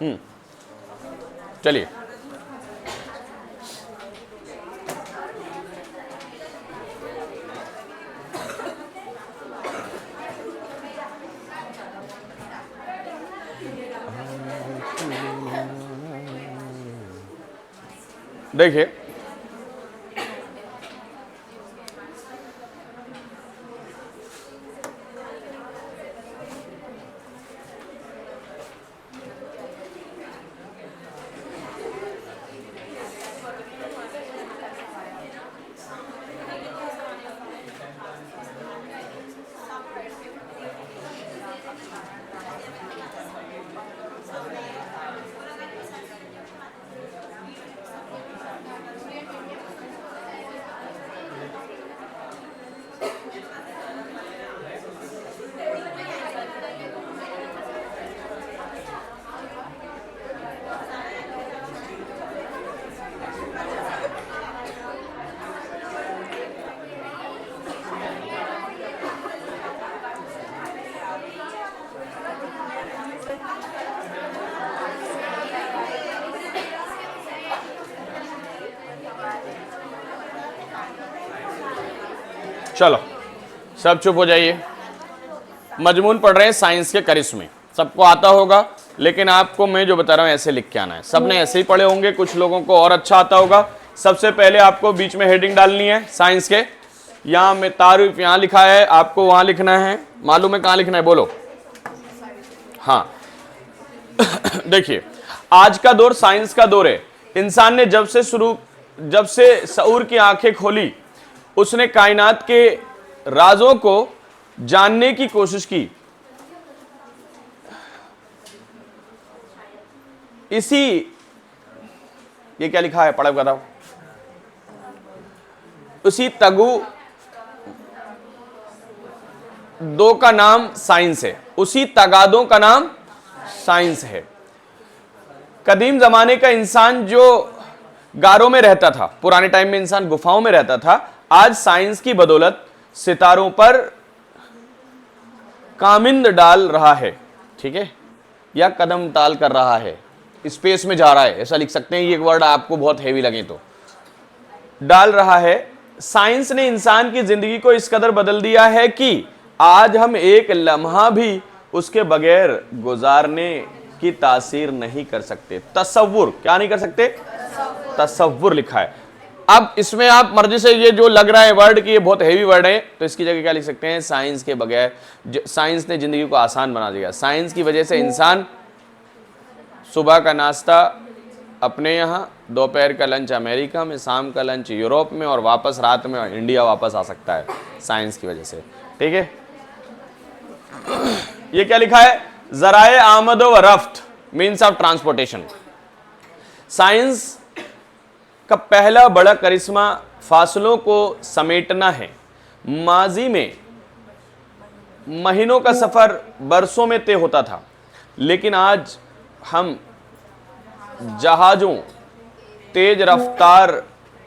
चलिए, देखिए चलो सब चुप हो जाइए। मजमून पढ़ रहे हैं साइंस के करिश्मे, सबको आता होगा, लेकिन आपको मैं जो बता रहा हूं ऐसे लिख के आना है। सबने ऐसे ही पढ़े होंगे, कुछ लोगों को और अच्छा आता होगा। सबसे पहले आपको बीच में हेडिंग डालनी है साइंस के। यहां में तारीफ यहां लिखा है, आपको वहां लिखना है। मालूम है कहां लिखना है? बोलो। हाँ देखिए, आज का दौर साइंस का दौर है। इंसान ने जब से शऊर की आंखें खोली, उसने कायनात के राजों को जानने की कोशिश की। ये क्या लिखा है? पढ़ा बताओ। उसी तगु दो का नाम साइंस है, उसी तगादों का नाम साइंस है। कदीम जमाने का इंसान जो गारों में रहता था, पुराने टाइम में इंसान गुफाओं में रहता था, आज साइंस की बदौलत सितारों पर कामिंद डाल रहा है, ठीक है, या कदम ताल कर रहा है, स्पेस में जा रहा है, ऐसा लिख सकते हैं। ये वर्ड आपको बहुत हेवी लगे तो डाल रहा है। साइंस ने इंसान की जिंदगी को इस कदर बदल दिया है कि आज हम एक लम्हा भी उसके बगैर गुजारने की तासीर नहीं कर सकते। तसव्वुर, क्या नहीं कर सकते? तसव्वुर लिखा है। अब इसमें आप मर्जी से, ये जो लग रहा है वर्ड कि ये बहुत हेवी वर्ड है, तो इसकी जगह क्या लिख सकते हैं? साइंस के बगैर, साइंस ने जिंदगी को आसान बना दिया। साइंस की वजह से इंसान सुबह का नाश्ता अपने यहाँ, दोपहर का लंच अमेरिका में, शाम का लंच यूरोप में, और वापस रात में इंडिया वापस आ सकता है साइंस की वजह से, ठीक है। ये क्या लिखा है? जराए आमद व रफ्त, मीन्स ऑफ ट्रांसपोर्टेशन। साइंस का पहला बड़ा करिश्मा फासलों को समेटना है। माजी में महीनों का सफर बरसों में तय होता था, लेकिन आज हम जहाजों, तेज रफ्तार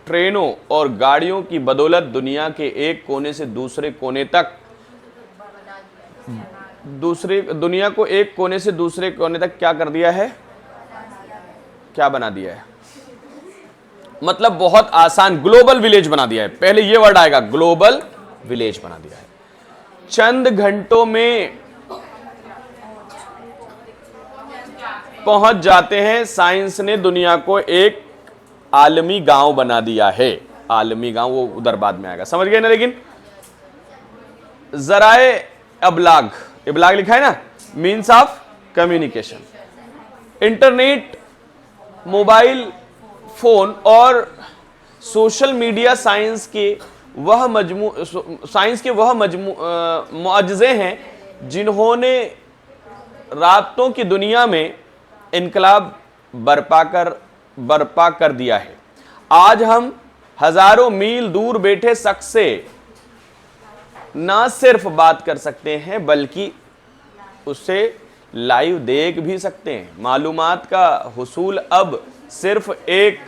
ट्रेनों और गाड़ियों की बदौलत दुनिया के एक कोने से दूसरे कोने तक, दुनिया को एक कोने से दूसरे कोने तक क्या कर दिया है? क्या बना दिया है? मतलब बहुत आसान, ग्लोबल विलेज बना दिया है। पहले ये वर्ड आएगा, ग्लोबल विलेज बना दिया है। चंद घंटों में पहुंच जाते हैं। साइंस ने दुनिया को एक आलमी गांव बना दिया है। आलमी गांव वो उधर बाद में आएगा, समझ गए ना। लेकिन जराए अबलाग, इबलाग लिखा है ना, means of communication. Internet, mobile phone और सोशल मीडिया साइंस के वह मुआजिजे हैं जिन्होंने राब्तों की दुनिया में इनकलाब बर्पा कर दिया है। आज हम हजारों मील दूर बैठे शख्स से ना सिर्फ बात कर सकते हैं, बल्कि उससे लाइव देख भी सकते हैं। मालूमात का हुसूल अब सिर्फ एक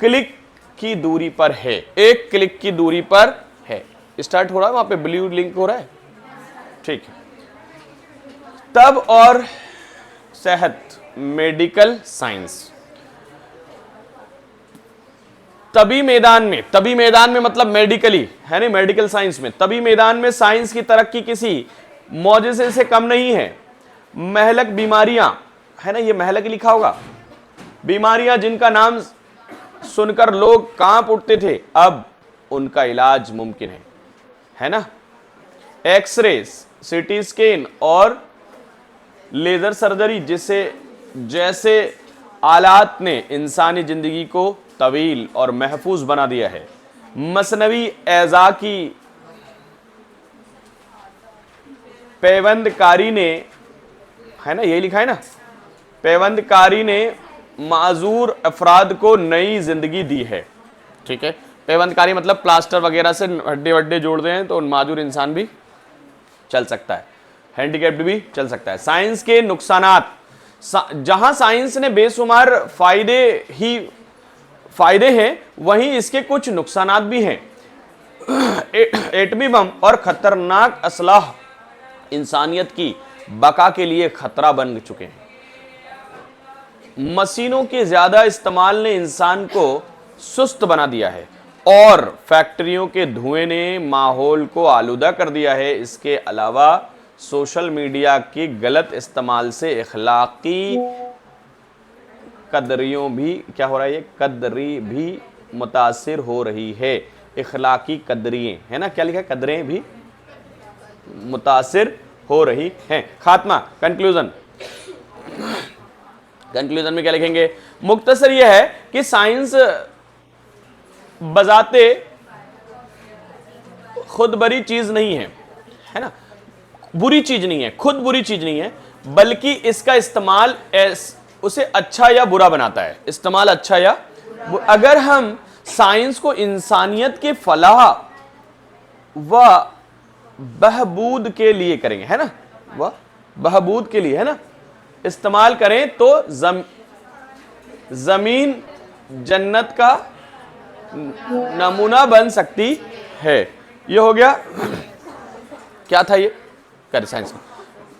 क्लिक की दूरी पर है। एक क्लिक की दूरी पर है। स्टार्ट हो रहा है, वहां पे ब्लू लिंक हो रहा है, ठीक है। तब और सेहत, मेडिकल साइंस। तभी मैदान में मतलब मेडिकली है ना, मेडिकल साइंस में, तभी मैदान में साइंस की तरक्की किसी मौजज़े से कम नहीं है। महलक बीमारियां है ना, ये महलक लिखा होगा, बीमारियां जिनका नाम सुनकर लोग कांप उठते थे, अब उनका इलाज मुमकिन है ना। एक्सरे, सीटी स्कैन और लेजर सर्जरी जैसे आलात ने इंसानी जिंदगी को तवील और महफूज बना दिया है। मसनवी एज़ा की पैवंदकारी ने, है ना, यही लिखा है ना, पैवंदकारी ने माजूर अफराद को नई जिंदगी दी है। ठीक है, पैवंदकारी मतलब प्लास्टर वगैरह से हड्डे वड्डे जोड़ दें तो माजूर इंसान भी चल सकता है, हैंडीकैप्ड भी चल सकता है। साइंस के नुकसानात, जहां साइंस ने बेशुमार फायदे हैं, वहीं इसके कुछ नुकसानात भी हैं। एटमी बम और खतरनाक असलाह इंसानियत की बका के लिए खतरा बन चुके हैं। मशीनों के ज्यादा इस्तेमाल ने इंसान को सुस्त बना दिया है और फैक्ट्रियों के धुएं ने माहौल को आलूदा कर दिया है। इसके अलावा सोशल मीडिया के गलत इस्तेमाल से इखलाकी कदरियों भी क्या हो रहा है, ये कदरी भी मुतासिर हो रही है। इखलाकी कदरियां है ना, क्या लिखा है, कदरें भी मुतासिर हो रही हैं। खात्मा, कंक्लूजन में क्या लिखेंगे? मुख्तसर यह है कि साइंस बजाते खुद बुरी चीज नहीं है ना, बुरी चीज नहीं है, खुद बुरी चीज नहीं है, बल्कि इसका इस्तेमाल उसे अच्छा या बुरा बनाता है। इस्तेमाल अच्छा या अगर हम साइंस को इंसानियत के फलाह व बहबूद के लिए करेंगे, है ना, वह बहबूद के लिए है ना, इस्तेमाल करें तो जमीन जन्नत का नमूना बन सकती है। ये हो गया, क्या था ये, साइंस का।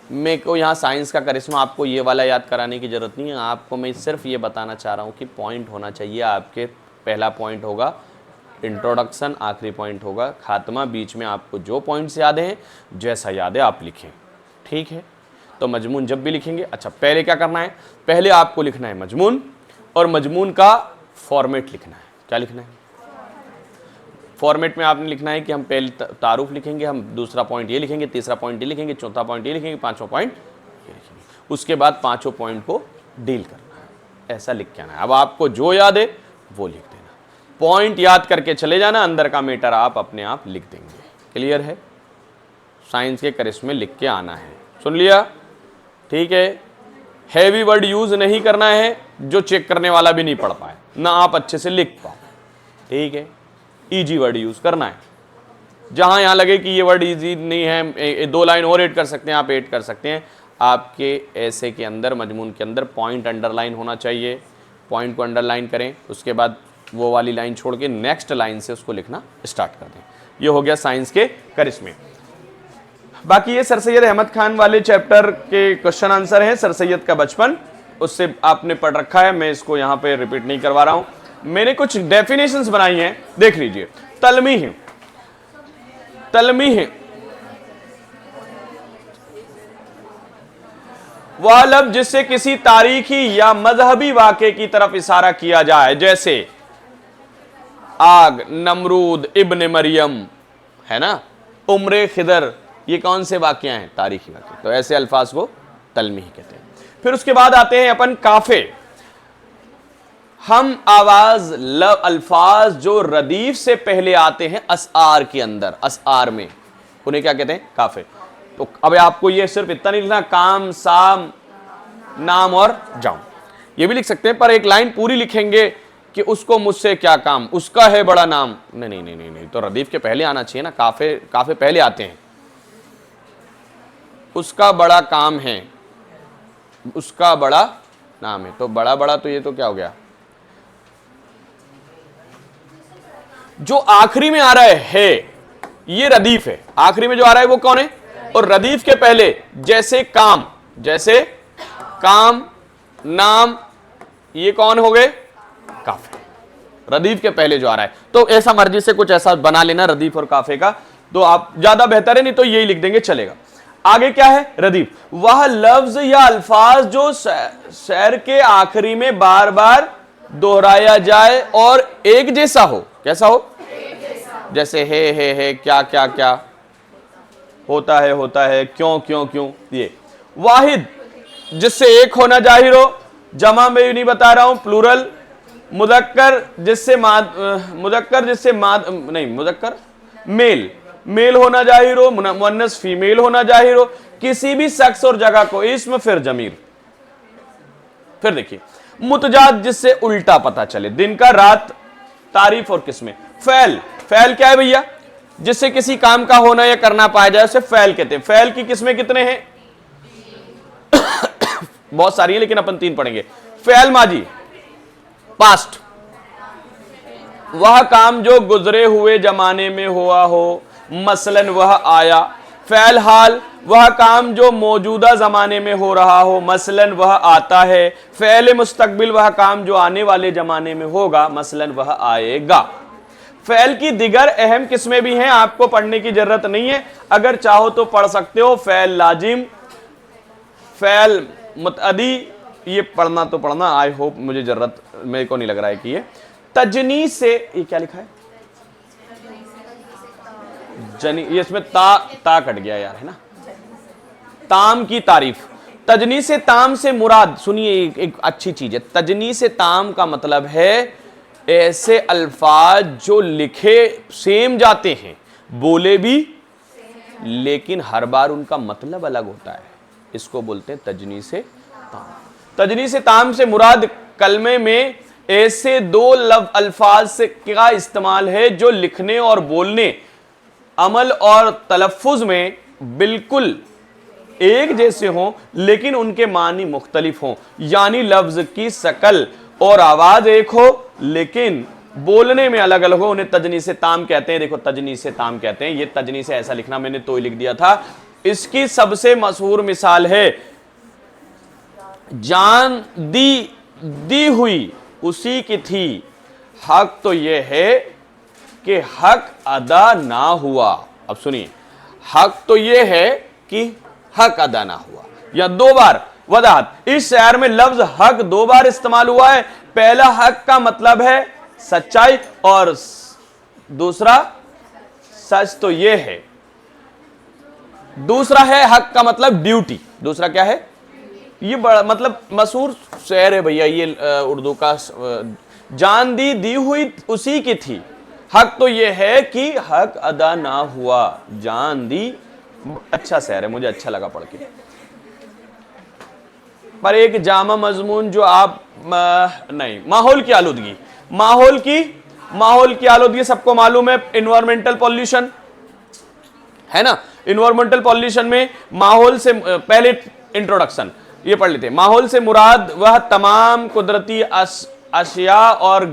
मेरे को यहाँ साइंस का करिश्मा आपको ये वाला याद कराने की जरूरत नहीं है, आपको मैं सिर्फ ये बताना चाह रहा हूँ कि पॉइंट होना चाहिए आपके। पहला पॉइंट होगा इंट्रोडक्शन, आखिरी पॉइंट होगा खात्मा। बीच में आपको जो पॉइंट्स याद हैं, जैसा याद है आप लिखें, ठीक है। तो मजमून जब भी लिखेंगे, अच्छा पहले क्या करना है, पहले आपको लिखना है मजमून, और मजमून का फॉर्मेट लिखना है। क्या लिखना है फॉर्मेट में? आपने लिखना है कि हम पहले तारुफ लिखेंगे, हम दूसरा पॉइंट ये लिखेंगे, तीसरा पॉइंट ये लिखेंगे, चौथा पॉइंट ये लिखेंगे, पांचवा पॉइंट ये लिखेंगे। उसके बाद पांचों पॉइंट को डील करना है, ऐसा लिख के आना है। अब आपको जो याद है वो लिख देना, पॉइंट याद करके चले जाना, अंदर का मैटर आप अपने आप लिख देंगे। क्लियर है? साइंस के करिश्मे लिख के आना है, सुन लिया, ठीक है। हैवी वर्ड यूज नहीं करना है, जो चेक करने वाला भी नहीं पढ़ पाए, ना आप अच्छे से लिख पाओ, ठीक है। इजी वर्ड यूज करना है, जहां यहां लगे कि ये वर्ड इजी नहीं है, 2 लाइन और ऐड कर सकते हैं, आप ऐड कर सकते हैं। आपके ऐसे के अंदर, मजमून के अंदर पॉइंट अंडरलाइन होना चाहिए, पॉइंट को अंडरलाइन करें, उसके बाद वो वाली लाइन छोड़ के नेक्स्ट लाइन से उसको लिखना स्टार्ट कर दें। ये हो गया साइंस के करिश्मे। बाकी ये सर सैयद अहमद खान वाले चैप्टर के क्वेश्चन आंसर हैं, सर सैयद का बचपन, उससे आपने पढ़ रखा है, मैं इसको यहाँ पे रिपीट नहीं करवा रहा हूं। मैंने कुछ डेफिनेशंस बनाई हैं, देख लीजिए। तलमीह वह लफ्ज जिससे किसी तारीखी या मजहबी वाक़े की तरफ इशारा किया जाए, जैसे आग, नमरूद, इब्न मरियम, है ना, उम्र खिदर, ये कौन से वाक़े हैं? तारीखी वाक़े। तो ऐसे अल्फाज को तलमीह कहते हैं। फिर उसके बाद आते हैं अपन काफे। हम आवाज अल्फाज जो रदीफ से पहले आते हैं असआर के अंदर, असआर में, उन्हें क्या कहते हैं? काफे। तो अब आपको ये सिर्फ इतना नहीं लिखना, काम, साम, नाम और जाऊं, ये भी लिख सकते हैं, पर एक लाइन पूरी लिखेंगे कि उसको मुझसे क्या काम, उसका है बड़ा नाम। नहीं नहीं नहीं नहीं, तो रदीफ के पहले आना चाहिए ना, काफे पहले आते हैं। उसका बड़ा काम है, उसका बड़ा नाम है, तो बड़ा तो ये तो क्या हो गया, जो आखिरी में आ रहा है ये रदीफ है। आखिरी में जो आ रहा है वो कौन है? और रदीफ के पहले, जैसे काम, जैसे काम, नाम, ये कौन हो गए? काफे। रदीफ के पहले जो आ रहा है, तो ऐसा मर्जी से कुछ ऐसा बना लेना रदीफ और काफे का, तो आप ज्यादा बेहतर है, नहीं तो यही लिख देंगे चलेगा। आगे क्या है? रदीफ, वह लफ्ज या अल्फाज जो शेर के आखिरी में बार बार दोहराया जाए और एक जैसा हो। कैसा हो? जैसे है, क्या क्या क्या, होता है, क्यों क्यों क्यों। ये वाहिद, जिससे एक होना जाहिर हो, जमा में नहीं बता रहा हूं, प्लूरल। मुदक्कर, जिससे मेल होना जाहिर हो, मुन्नस फीमेल होना जाहिर हो, किसी भी शख्स और जगह को इस्म फिर जमीर। फिर देखिए, मुतजाद, जिससे उल्टा पता चले, दिन का रात, तारीफ और किस्में। फैल क्या है भैया? जिससे किसी काम का होना या करना पाया जाए उसे फैल कहते हैं। फैल की किस्में कितने हैं? बहुत सारी है, लेकिन अपन 3 पढ़ेंगे। फैल माजी, पास्ट, वह काम जो गुजरे हुए जमाने में हुआ हो, मसलन वह आया। फैल हाल, वह काम जो मौजूदा जमाने में हो रहा हो, मसलन वह आता है। फैल मुस्तकबिल, वह काम जो आने वाले जमाने में होगा, मसलन वह आएगा। फैल की दिगर अहम किस्में भी हैं, आपको पढ़ने की जरूरत नहीं है, अगर चाहो तो पढ़ सकते हो। फैल लाजिम, फैल मुतअदी, ये पढ़ना तो पढ़ना, आई होप, मुझे जरूरत मेरे को नहीं लग रहा है कि ये तजनी से, ये क्या लिखा है? जनी, ये इसमें ता कट गया यार, है ना? ताम की तारीफ। तजनी से ताम से मुराद, सुनिए एक अच्छी चीज है। तजनी से ताम का मतलब है ऐसे अल्फाज जो लिखे सेम जाते हैं, बोले भी, लेकिन हर बार उनका मतलब अलग होता है, इसको बोलते हैं तजनी से ताम। तजनी से ताम से मुराद कलमे में ऐसे 2 अल्फाज से क्या इस्तेमाल है जो लिखने और बोलने, अमल और तलफ्फुज में बिल्कुल एक जैसे हों, लेकिन उनके मानी मुख्तलिफ हों। यानी लफ्ज की शकल और आवाज एक हो, लेकिन बोलने में अलग अलग हो, उन्हें तजनी से ताम कहते हैं। देखो, तजनी से ताम कहते हैं। ये तजनी से ऐसा लिखना, मैंने तो लिख दिया था। इसकी सबसे मशहूर मिसाल है, जान दी हुई उसी की थी, हक तो यह है कि हक अदा ना हुआ। अब सुनिए, हक तो यह है कि हक अदा ना हुआ, या 2 बार वजाहत। इस शेर में लफ्ज हक 2 बार इस्तेमाल हुआ है। पहला हक का मतलब है सच्चाई, और दूसरा सच तो यह है। दूसरा है हक का मतलब ड्यूटी। दूसरा क्या है? ये बड़ा मतलब मशहूर शेर है भैया, ये उर्दू का। जान दी हुई उसी की थी, हक तो यह है कि हक अदा ना हुआ, जान दी। अच्छा शेर है, मुझे अच्छा लगा पढ़ के। पर एक जामा मजमून जो आप नहीं, माहौल की आलूदगी। माहौल की आलूदगी सबको मालूम है, इन्वायरमेंटल पॉल्यूशन है ना। इन्वायरमेंटल पॉल्यूशन में माहौल से पहले इंट्रोडक्शन ये पढ़ लेते हैं। माहौल से मुराद वह तमाम कुदरती अशिया और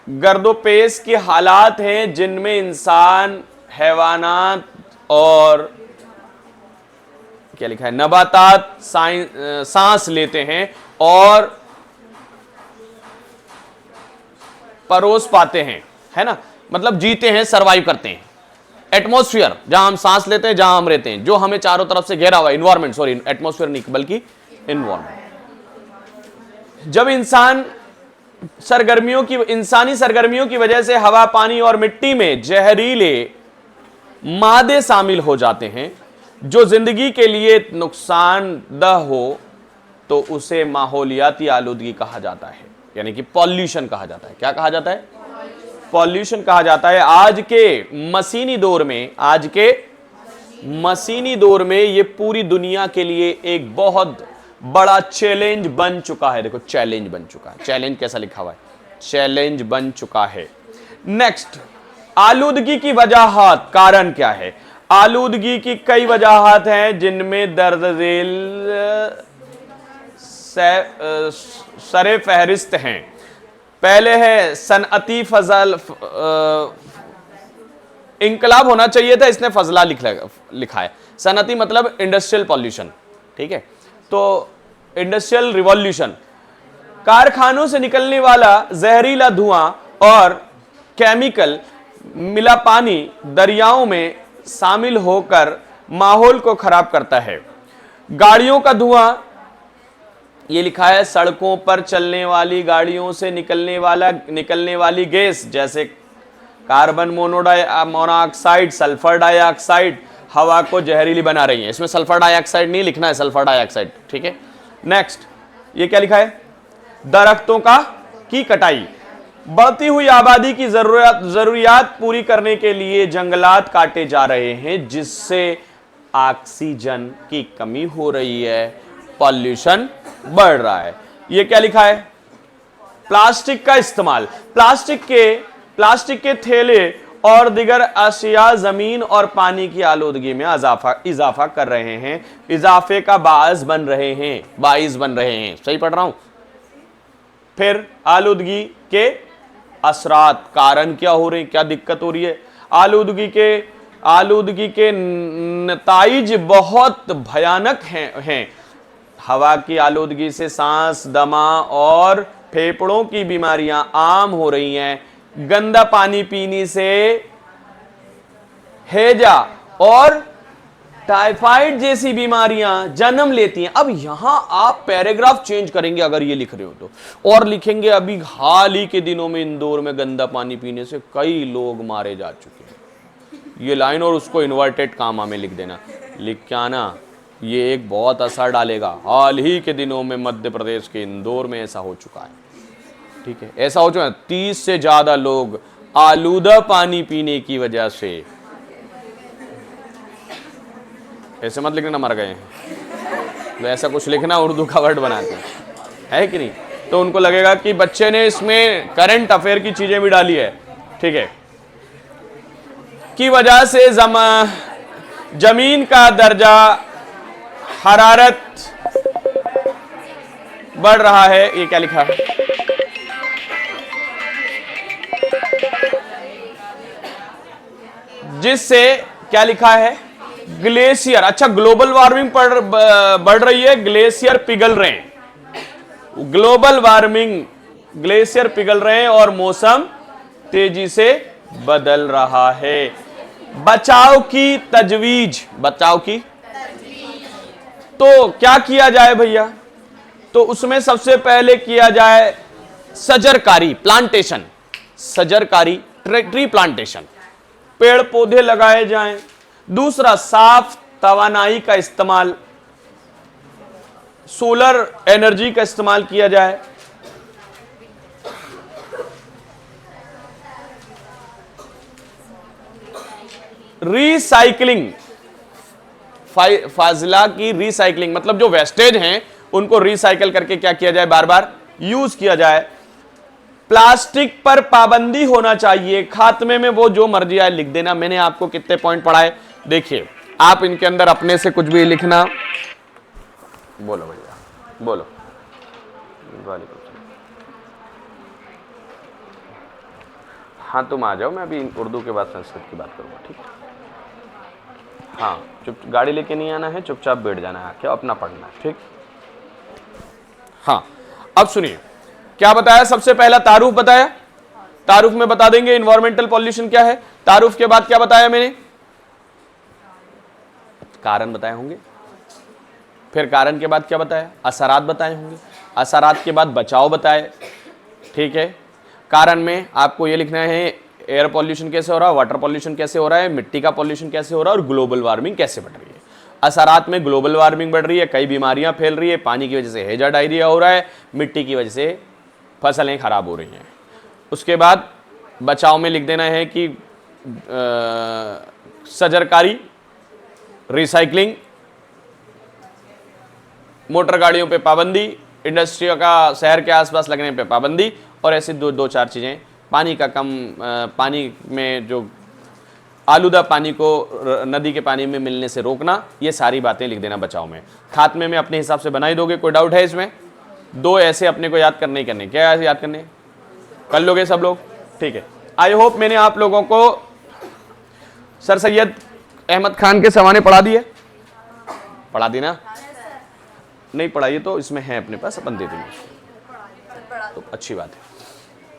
गर्दोपेश के हालात हैं जिनमें इंसान, हैवानात और क्या लिखा है, नबातात सांस लेते हैं और परोस पाते हैं, है ना। मतलब जीते हैं, सरवाइव करते हैं। एटमॉस्फेयर, जहां हम सांस लेते हैं, जहां हम रहते हैं, जो हमें चारों तरफ से घेरा हुआ, इन्वायरमेंट, सॉरी एटमॉस्फेयर नहीं बल्कि इन्वायरमेंट। जब इंसानी सरगर्मियों की वजह से हवा, पानी और मिट्टी में जहरीले मादे शामिल हो जाते हैं जो जिंदगी के लिए नुकसानदह हो, तो उसे माहौलियाती आलूदगी कहा जाता है, यानी कि पॉल्यूशन कहा जाता है। क्या कहा जाता है? पॉल्यूशन कहा जाता है। आज के मशीनी दौर में ये पूरी दुनिया के लिए एक बहुत बड़ा चैलेंज बन चुका है। देखो, चैलेंज बन चुका है। चैलेंज कैसा लिखा हुआ है? चैलेंज बन चुका है। नेक्स्ट, आलूदगी की वजहात, कारण क्या है? आलूदगी की कई वजहात हैं, जिनमें दर्ज झेल सरे फहरिस्त हैं। पहले है सनअती फजल, इंकलाब होना चाहिए था, इसने फजला लिखा है। सनअती मतलब इंडस्ट्रियल पॉल्यूशन, ठीक है। तो इंडस्ट्रियल रिवॉल्यूशन, कारखानों से निकलने वाला जहरीला धुआं और केमिकल मिला पानी दरियाओं में शामिल होकर माहौल को खराब करता है। गाड़ियों का धुआं, ये लिखा है सड़कों पर चलने वाली गाड़ियों से निकलने वाली गैस जैसे कार्बन मोनोऑक्साइड, सल्फर डाइऑक्साइड हवा को जहरीली बना रही है। इसमें सल्फर डाइऑक्साइड नहीं लिखना है, सल्फर डाइऑक्साइड, ठीक है। नेक्स्ट, ये क्या लिखा है, दरख्तों की कटाई, बढ़ती हुई आबादी की जरूरियात पूरी करने के लिए जंगलात काटे जा रहे हैं जिससे ऑक्सीजन की कमी हो रही है, पॉल्यूशन बढ़ रहा है। ये क्या लिखा है, प्लास्टिक का इस्तेमाल, प्लास्टिक के थैले और दिगर अशिया जमीन और पानी की आलूदगी में इजाफा कर रहे हैं, इजाफे का बाइस बन रहे हैं। सही पढ़ रहा हूं। फिर आलूदगी के असरात, कारण क्या हो रहे हैं, क्या दिक्कत हो रही है। आलूदगी के नताइज बहुत भयानक हैं। हवा की आलूदगी से सांस, दमा और फेफड़ों की बीमारियां आम हो रही हैं। गंदा पानी पीने से हैजा और टाइफाइड जैसी बीमारियां जन्म लेती हैं। अब यहां आप पैराग्राफ चेंज करेंगे अगर ये लिख रहे हो तो, और लिखेंगे अभी हाल ही के दिनों में इंदौर में गंदा पानी पीने से कई लोग मारे जा चुके हैं। ये लाइन और उसको इन्वर्टेड कामा में लिख देना, लिख के आना, ये एक बहुत असर डालेगा। हाल ही के दिनों में मध्य प्रदेश के इंदौर में ऐसा हो चुका है, ठीक है, ऐसा हो चुका है। 30 से ज्यादा लोग आलूदा पानी पीने की वजह से, ऐसे मत लिखना मर गए हैं, तो ऐसा कुछ लिखना, उर्दू का वर्ड बनाते हैं, है कि नहीं, तो उनको लगेगा कि बच्चे ने इसमें करंट अफेयर की चीजें भी डाली है, ठीक है, की वजह से जमीन का दर्जा हरारत बढ़ रहा है। ये क्या लिखा है, जिससे क्या लिखा है, ग्लेशियर, अच्छा ग्लोबल वार्मिंग बढ़ रही है, ग्लेशियर पिघल रहे हैं, ग्लोबल वार्मिंग, ग्लेशियर पिघल रहे हैं और मौसम तेजी से बदल रहा है। बचाव की तजवीज, तो क्या किया जाए भैया, तो उसमें सबसे पहले किया जाए सजरकारी, प्लांटेशन, सजरकारी, ट्री प्लांटेशन, पेड़ पौधे लगाए जाएं। दूसरा, साफ तवानाई का इस्तेमाल, सोलर एनर्जी का इस्तेमाल किया जाए। रिसाइकलिंग, फाजिला की रिसाइकलिंग, मतलब जो वेस्टेज हैं उनको रिसाइकल करके क्या किया जाए, बार बार यूज किया जाए। प्लास्टिक पर पाबंदी होना चाहिए, खात्मे में वो जो मर्जी आए लिख देना। मैंने आपको कितने पॉइंट पढ़ाए देखिए, आप इनके अंदर अपने से कुछ भी लिखना। बोलो भैया, बोलो। हाँ तुम आ जाओ, मैं अभी उर्दू के बाद संस्कृत की बात करूंगा, ठीक है। हाँ, चुप, गाड़ी लेके नहीं आना है, चुपचाप बैठ जाना है, क्या अपना पढ़ना है, ठीक। हाँ, अब सुनिए क्या बताया, सबसे पहला तारुफ बताया, तारुफ में बता देंगे इन्वायरमेंटल पॉल्यूशन क्या है। तारुफ के बाद क्या बताया मैंने, कारण बताए होंगे। फिर कारण के बाद क्या बताया, असरात बताए होंगे। असरात के बाद बचाव बताए, ठीक है। कारण में आपको ये लिखना है एयर पॉल्यूशन कैसे हो रहा है, वाटर पॉल्यूशन कैसे हो रहा है, मिट्टी का पॉल्यूशन कैसे हो रहा है और ग्लोबल वार्मिंग कैसे बढ़ रही है। असरात में ग्लोबल वार्मिंग बढ़ रही है, कई बीमारियां फैल रही है, पानी की वजह से हैजा डायरिया हो रहा है, मिट्टी की वजह से फसलें खराब हो रही हैं। उसके बाद बचाव में लिख देना है कि सजरकारी, रिसाइकलिंग, मोटर गाड़ियों पे पाबंदी, इंडस्ट्रियों का शहर के आसपास लगने पे पाबंदी, और ऐसे दो चार चीज़ें, पानी का कम, पानी में जो आलूदा पानी को नदी के पानी में मिलने से रोकना, ये सारी बातें लिख देना बचाव में। खात्मे में अपने हिसाब से बनाई दोगे, कोई डाउट है इसमें। दो ऐसे अपने को याद करने ही करने, क्या ऐसे याद करने, कर लोगे सब लोग, ठीक है। आई होप मैंने आप लोगों को सर सैयद अहमद खान के सवाने पढ़ा दिए, पढ़ा दी ना। नहीं पढ़ाइए तो इसमें है अपने पास, अपन दे देंगे तो अच्छी बात है,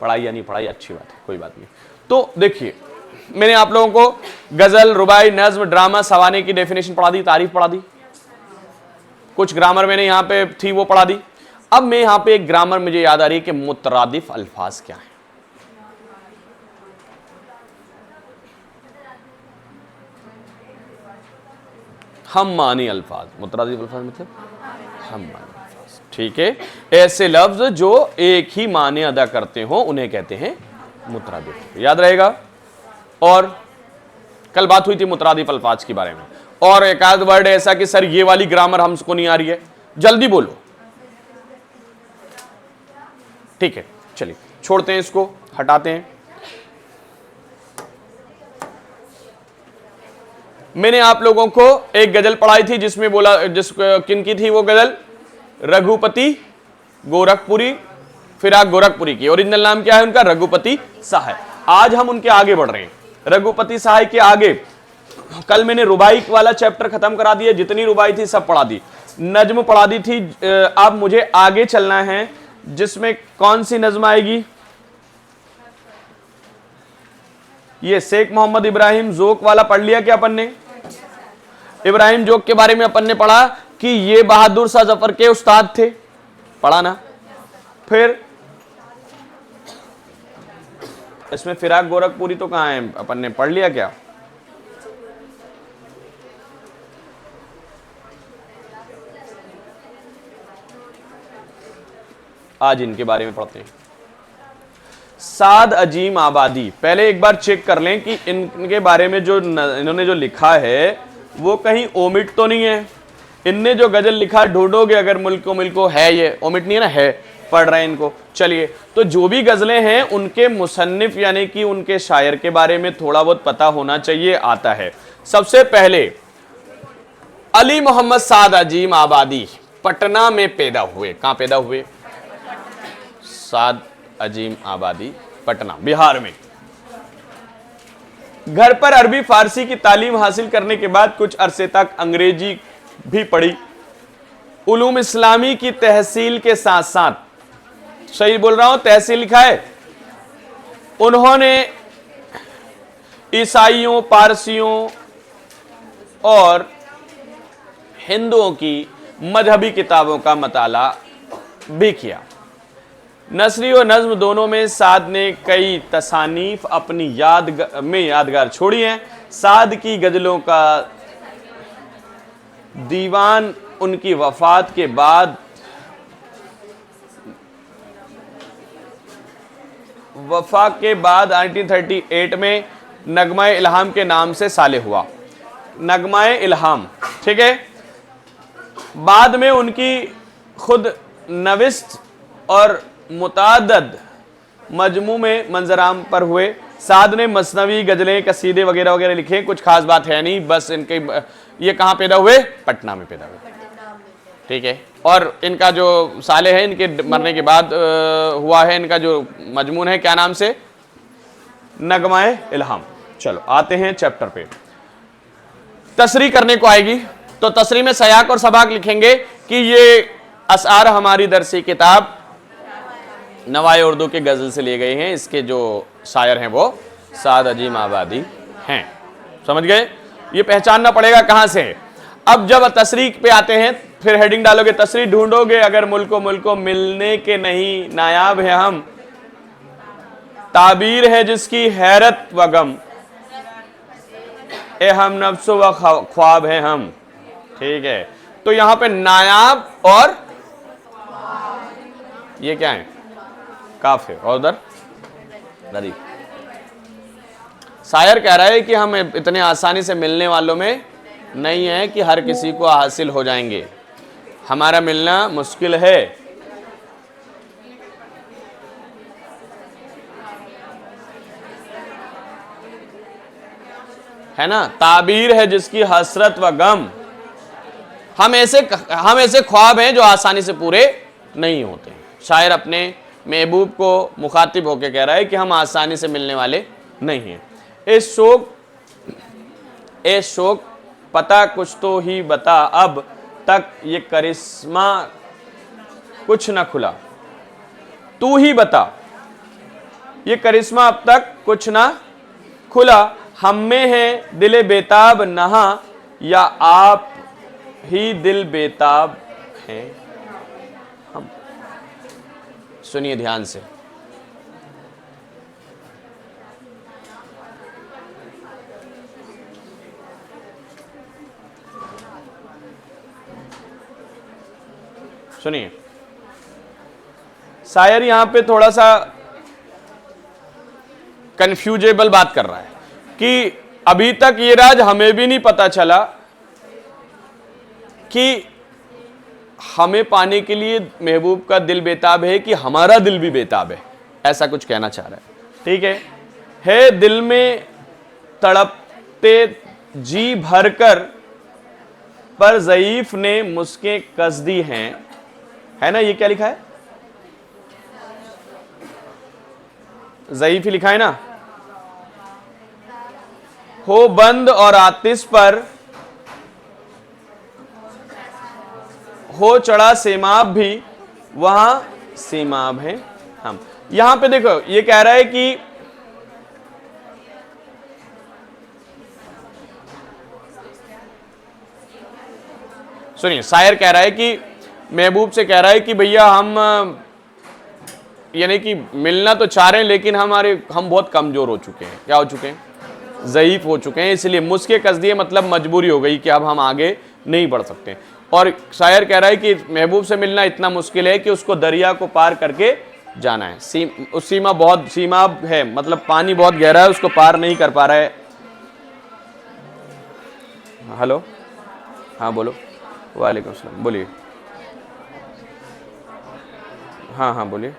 पढ़ाई या नहीं पढ़ाई अच्छी बात है, कोई बात नहीं। तो देखिए मैंने आप लोगों को गजल, रुबाई, नज्म, ड्रामा, सवाने की डेफिनेशन पढ़ा दी, तारीफ पढ़ा दी, कुछ ग्रामर मैंने यहां पे थी वो पढ़ा दी। अब मैं यहां पे एक ग्रामर मुझे याद आ रही है कि मुतरादिफ अल्फाज क्या है। हम मानी अल्फाज, मुतरादिफ अल्फाज मतलब हम मानी अल्फाज, ठीक है। ऐसे लफ्ज जो एक ही माने अदा करते हो उन्हें कहते हैं मुतरादिफ, याद रहेगा। और कल बात हुई थी मुतरादिफ अल्फाज के बारे में, और एक आध वर्ड ऐसा कि सर ये वाली ग्रामर हमको नहीं आ रही है, जल्दी बोलो, ठीक है। चलिए छोड़ते हैं इसको, हटाते हैं। मैंने आप लोगों को एक गजल पढ़ाई थी जिसमें बोला, किन की थी वो गजल, रघुपति गोरखपुरी, फिराक गोरखपुरी की। ओरिजिनल नाम क्या है उनका, रघुपति सहाय। आज हम उनके आगे बढ़ रहे हैं, रघुपति सहाय के आगे। कल मैंने रुबाई वाला चैप्टर खत्म करा दिया, जितनी रुबाई थी सब पढ़ा दी, नज्म पढ़ा दी थी। अब मुझे आगे चलना है, जिसमें कौन सी नज्म आएगी, ये शेख मोहम्मद इब्राहिम जोक वाला पढ़ लिया क्या अपन ने? इब्राहिम जोक के बारे में अपन ने पढ़ा कि ये बहादुर शाह जफर के उस्ताद थे, पढ़ा ना। फिर इसमें फिराक गोरखपुरी तो कहां है, अपन ने पढ़ लिया क्या? आज इनके बारे में पढ़ते हैं। साद अजीम आबादी, पहले एक बार चेक कर लें कि इनके बारे में जो इन्होंने जो लिखा है वो कहीं ओमिट तो नहीं है। इनने जो गजल लिखा ढूंढोगे अगर मुल्को है, ये ओमिट नहीं है ना, है, पढ़ रहे हैं इनको। चलिए, तो जो भी गजलें हैं उनके मुसन्निफ यानी कि उनके शायर के बारे में थोड़ा बहुत पता होना चाहिए, आता है। सबसे पहले अली मोहम्मद साद अजीम आबादी पटना में पैदा हुए। कहां पैदा हुए? साद अजीम आबादी पटना, बिहार में। घर पर अरबी फारसी की तालीम हासिल करने के बाद कुछ अरसे तक अंग्रेजी भी पढ़ी। उलूम इस्लामी की तहसील के साथ साथ, सही बोल रहा हूं, तहसील लिखा है, उन्होंने ईसाइयों, पारसियों और हिंदुओं की मजहबी किताबों का मताला भी किया। नसरी और नज्म दोनों में साद ने कई तसानीफ अपनी यादगार छोड़ी हैं। साद की गजलों का दीवान उनकी वफात के बाद 1938 में नगमाए इल्हाम के नाम से साले हुआ। नगमाए इल्हाम, ठीक है। बाद में उनकी खुद नविस्त और मुतादद मजमू में मंजराम पर हुए। साद ने मसनवी, गजलें, कसीदे वगैरह वगैरह लिखे। कुछ खास बात है नहीं, बस इनके ये कहां पैदा हुए? पटना में पैदा हुए, ठीक है। और इनका जो साले है, इनके मरने के बाद हुआ है, इनका जो मजमून है क्या नाम से? नगमाए इल्हाम। चलो आते हैं चैप्टर पे। तसरी करने को आएगी, तो तसरी में सयाक और सबाक लिखेंगे कि ये असार हमारी दरसी किताब नवाए उर्दू के गजल से लिए गए हैं। इसके जो शायर हैं वो साद अजीम आबादी हैं। समझ गए? ये पहचानना पड़ेगा कहां से है। अब जब तसरीक पे आते हैं, फिर हेडिंग डालोगे, तसरी ढूंढोगे अगर मुल्को मिलने के नहीं, नायाब है हम, ताबीर है जिसकी हैरत व गम, ए हम नफ्स व ख्वाब है हम, ठीक है। तो यहां पे नायाब और ये क्या है? काफ है, और उधर दरी। शायर कह रहा है कि हम इतने आसानी से मिलने वालों में नहीं है कि हर किसी को हासिल हो जाएंगे, हमारा मिलना मुश्किल है ना। ताबीर है जिसकी हसरत व गम, हम ऐसे ख्वाब हैं जो आसानी से पूरे नहीं होते। शायर अपने महबूब को मुखातिब होकर कह रहा है कि हम आसानी से मिलने वाले नहीं हैं। ए शोक पता कुछ तो ही बता अब, तक ये करिश्मा कुछ ना खुला, तू ही बता, ये करिश्मा अब तक कुछ ना खुला, हम में है दिल बेताब नहा, या आप ही दिल बेताब हैं हम। सुनिए ध्यान से, सुनिए। शायर यहां पे थोड़ा सा कंफ्यूजेबल बात कर रहा है कि अभी तक ये राज हमें भी नहीं पता चला कि हमें पाने के लिए महबूब का दिल बेताब है कि हमारा दिल भी बेताब है, ऐसा कुछ कहना चाह रहा है। ठीक है दिल में तड़पते जी भरकर, पर ज़ईफ ने मुस्के कस दी हैं, है ना? ये क्या लिखा है? ज़ईफ ही लिखा है ना। हो बंद और आतिश पर हो चढ़ा सेमाब भी, वहां सेमाब है हम। यहां पे देखो ये कह रहा है कि सुनिए, शायर कह रहा है कि महबूब से कह रहा है कि भैया हम यानी कि मिलना तो चाह रहे हैं, लेकिन हम बहुत कमजोर हो चुके हैं। क्या हो चुके हैं? ज़ईफ हो चुके हैं, इसलिए मुस्के कस दिए, मतलब मजबूरी हो गई कि अब हम आगे नहीं बढ़ सकते। और शायर कह रहा है कि महबूब से मिलना इतना मुश्किल है कि उसको दरिया को पार करके जाना है। सीमा है, मतलब पानी बहुत गहरा है, उसको पार नहीं कर पा रहा है। हेलो, हाँ बोलो। वालेकुम सलाम, बोलिए। हाँ बोलिए।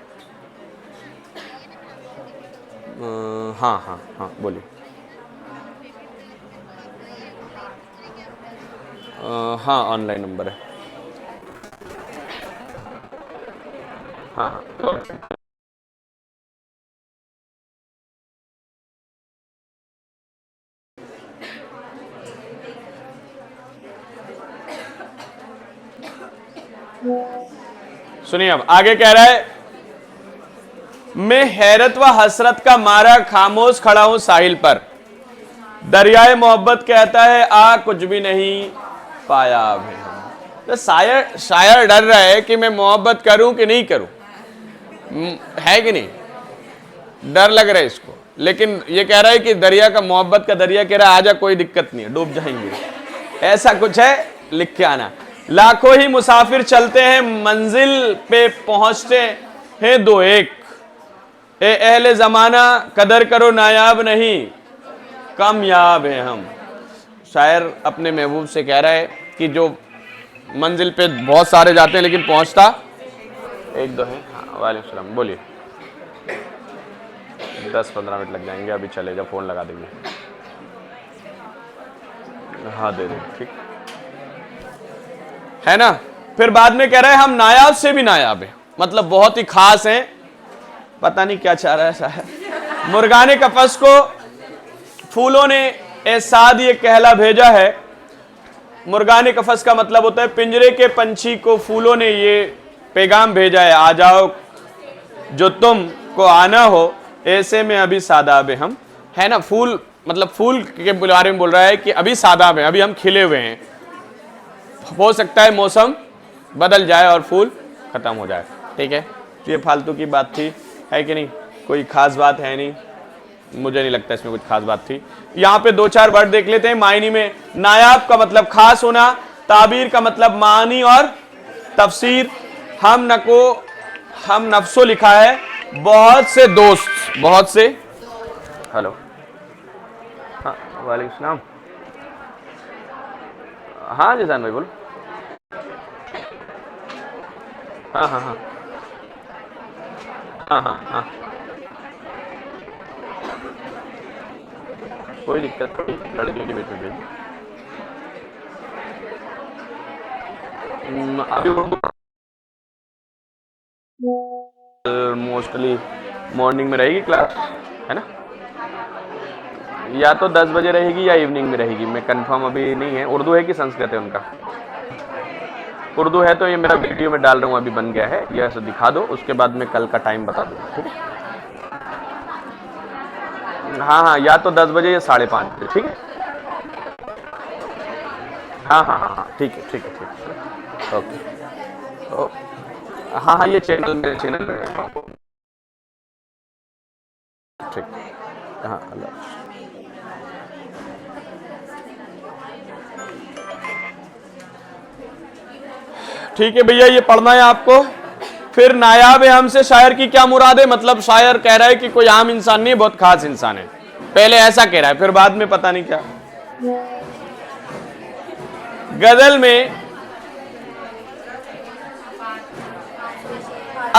हाँ बोलिए। हाँ ऑनलाइन नंबर है। हाँ सुनिए, अब आगे कह रहा है, मैं हैरत व हसरत का मारा खामोश खड़ा हूं साहिल पर, दरियाए मोहब्बत कहता है आ कुछ भी नहीं पाया अभी। तो शायर डर रहा है कि मैं मोहब्बत करूं कि नहीं करूं, है कि नहीं? डर लग रहा है इसको, लेकिन ये कह रहा है कि दरिया का, मोहब्बत का दरिया कह रहा है आजा, कोई दिक्कत नहीं है, डूब जाएंगे, ऐसा कुछ है, लिख के आना। लाखों ही मुसाफिर चलते हैं, मंजिल पे पहुंचते हैं दो एक, ए अहले जमाना कदर करो, नायाब नहीं कामयाब है हम। शायर अपने महबूब से कह रहा है कि जो मंजिल पे बहुत सारे जाते हैं लेकिन पहुंचता एक दो है। हाँ वालेकुम सलाम, बोलिए। 10-15 मिनट लग जाएंगे, अभी चलेगा, फोन लगा देंगे। हाँ दे दे, ठीक है ना। फिर बाद में कह रहा है हम नायाब से भी नायाब हैं, मतलब बहुत ही खास हैं। पता नहीं क्या चाह रहा है शायद। मुर्गाने कफस को फूलों ने एसाद ये कहला भेजा है। मुर्गाने कफस का मतलब होता है पिंजरे के पंछी को फूलों ने ये पैगाम भेजा है, आ जाओ जो तुम को आना हो, ऐसे में अभी सादाब हम, है ना। फूल मतलब फूल के बारे में बोल रहा है कि अभी सादाब है, अभी हम खिले हुए हैं, हो सकता है मौसम बदल जाए और फूल खत्म हो जाए। ठीक है, तो ये फालतू की बात थी, है कि नहीं? कोई खास बात है नहीं, मुझे नहीं लगता इसमें कुछ खास बात थी। यहाँ पे 2-4 वर्ड देख लेते हैं मायने में। नायाब का मतलब खास होना, ताबीर का मतलब मानी और तफसीर, हम नफ्सो लिखा है, बहुत से दोस्त, बहुत से। हेलो, हाँ वालेकुम सलाम। हाँ जैसान भाई बोलो। हाँ कोई दिक्कत नहीं, लड़के के बीच में भेज। अभी मोस्टली मॉर्निंग में रहेगी क्लास, है ना? या तो 10 बजे रहेगी या इवनिंग में रहेगी, मैं कंफर्म अभी नहीं है। उर्दू है कि संस्कृत है उनका? उर्दू है तो ये मेरा वीडियो में डाल रहा हूँ, अभी बन गया है, ये ऐसे दिखा दो, उसके बाद में कल का टाइम बता दूँ, ठीक है? हाँ हाँ, या तो 10 बजे या 5:30 बजे, ठीक है? हाँ हाँ हाँ हाँ, ठीक है ठीक है ठीक है, ओके। हाँ हाँ, ये चैनल मेरे चैनल में है। ठीक, हाँ, अल्लाह। ठीक है भैया, ये पढ़ना है आपको। फिर नायाब है हमसे शायर की क्या मुराद है, मतलब शायर कह रहा है कि कोई आम इंसान नहीं, बहुत खास इंसान है। पहले ऐसा कह रहा है, फिर बाद में पता नहीं क्या। गजल में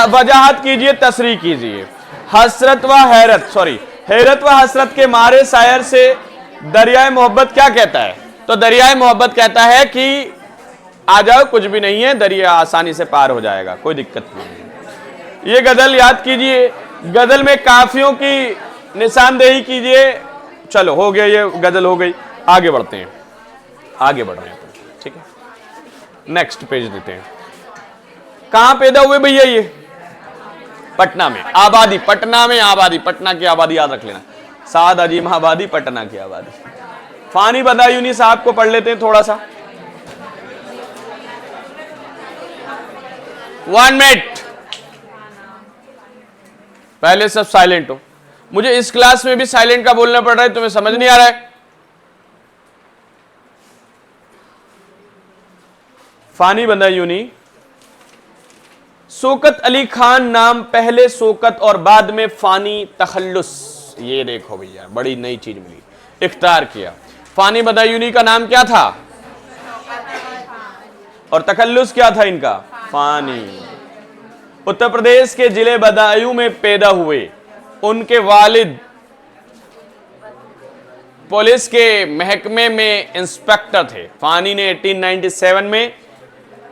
वजाहत कीजिए, तसरीह कीजिए। हसरत व हैरत, सॉरी, हैरत व हसरत के मारे शायर से दरियाए मोहब्बत क्या कहता है? तो दरियाए मोहब्बत कहता है कि आ जाओ, कुछ भी नहीं है, दरिया आसानी से पार हो जाएगा, कोई दिक्कत नहीं है। ये गजल याद कीजिए। गजल में काफियों की निशानदेही कीजिए। चलो हो गया, ये गजल हो गई, आगे बढ़ते हैं, आगे बढ़ रहे हैं, ठीक है? नेक्स्ट पेज देते हैं। कहां पैदा हुए भैया ये? पटना में। आबादी पटना में, आबादी पटना की आबादी याद रख लेना, साद अजीम आबादी, पटना की आबादी। फानी बदायूनी साहब को पढ़ लेते हैं थोड़ा सा। 1 मिनट, पहले सब साइलेंट हो। मुझे इस क्लास में भी साइलेंट का बोलना पड़ रहा है, तुम्हें समझ नहीं आ रहा है? फानी बदायूनी, शौकत अली खान नाम, पहले शौकत और बाद में फानी तखल्लुस। ये देखो भैया, बड़ी नई चीज मिली, इख्तियार किया। फानी बदायूनी का नाम क्या था? और तखल्लुस क्या था इनका? फानी। उत्तर प्रदेश के जिले बदायूं में पैदा हुए। उनके वालिद पुलिस के महकमे में इंस्पेक्टर थे। फानी ने 1897 में